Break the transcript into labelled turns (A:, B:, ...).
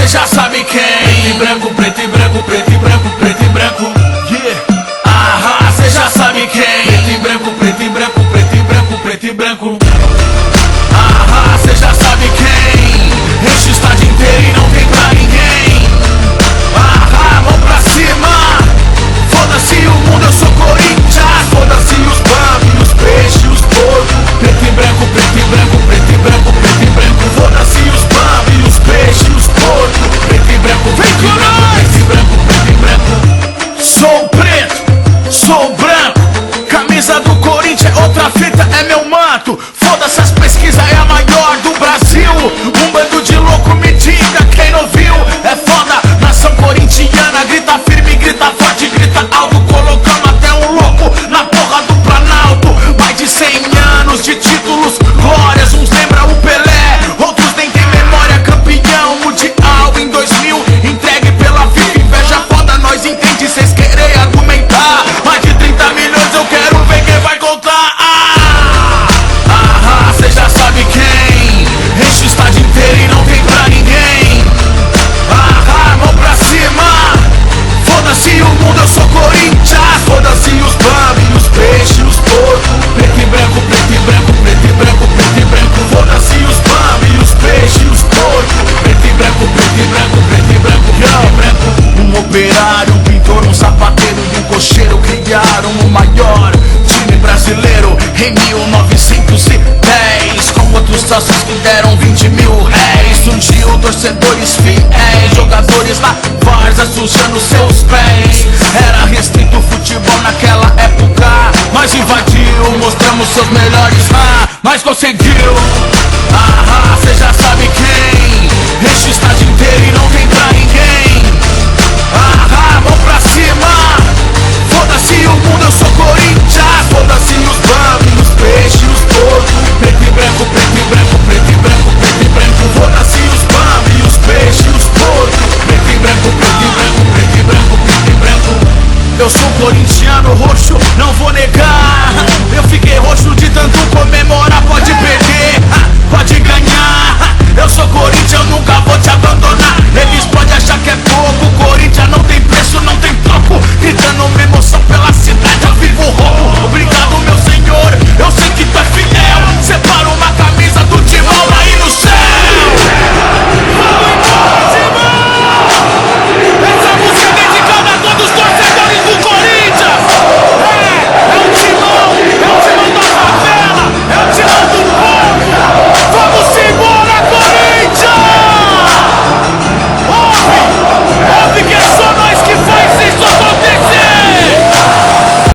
A: cê já sabe quem. Preto e branco, preto e branco, preto e branco, preto e branco. Yeah. Cê já sabe quem. Preto e branco, preto e branco, preto e branco, preto e branco. Cê já sabe quem. Enche o estádio inteiro e não tem pra ninguém. Mão pra cima. Foda-se o mundo, eu sou Corinthians. Foda-se os bambis, os peixes, os porcos. Preto e branco, preto e branco, preto e branco, preto e branco. Foda-se os bambis, os peixes, os porcos. Preto e branco, preto e branco, preto e branco, preto e branco. Sou preto, sou branco. Camisa do Corinthians é outra fita, é meu manto. Foda-se as pesquisas, é a maior do Brasil. Um bando de louco, me diga quem não viu. É foda, nação corintiana. Grita firme, grita forte, grita alto. Colocamos até um louco na porra do Planalto. Mais de 100 anos de títulos, glórias. Uns lembram o Pelé, outros nem tem memória. Campeão mundial em 2000, entregue pela FIFA. Inveja foda, nós entende, cês querem argumentar. Mais de 30 milhões, eu quero ver quem vai contar. Cê já sabe quem. Enche o estádio inteiro e não tem pra ninguém. Mão pra cima. Foda-se o mundo, eu sou Corinthians. Foda-se os bambis, os peixes, os porcos. Preto e branco, preto e branco, preto e branco, preto e branco. Foda-se os bambis, os peixes, os porcos. Preto e branco, preto e branco, preto e branco, preto e branco. Um operário, um pintor, um sapateiro e um cocheiro criaram o maior time brasileiro em 1910. Com outros sócios que deram 20 mil réis. Surgiu torcedores fiéis, jogadores na várzea sujando seus pés. Era restrito o futebol naquela época. Nós invadiu, mostramos seus melhores, mas conseguiu. Cê já sabe quem. Enche o estádio inteiro e não tem pra ninguém. Mão pra cima. Foda-se o mundo, eu sou Corinthians. Foda-se os bambis, os peixes, os porcos. Preto e branco, preto e branco, preto e branco, preto e branco. Foda-se os bambis, os peixes, os porcos. Preto e branco, preto e branco, preto e branco, preto e branco. Eu sou corintiano roxo, não vou negar. Eu fiquei roxo de tanto comemorar.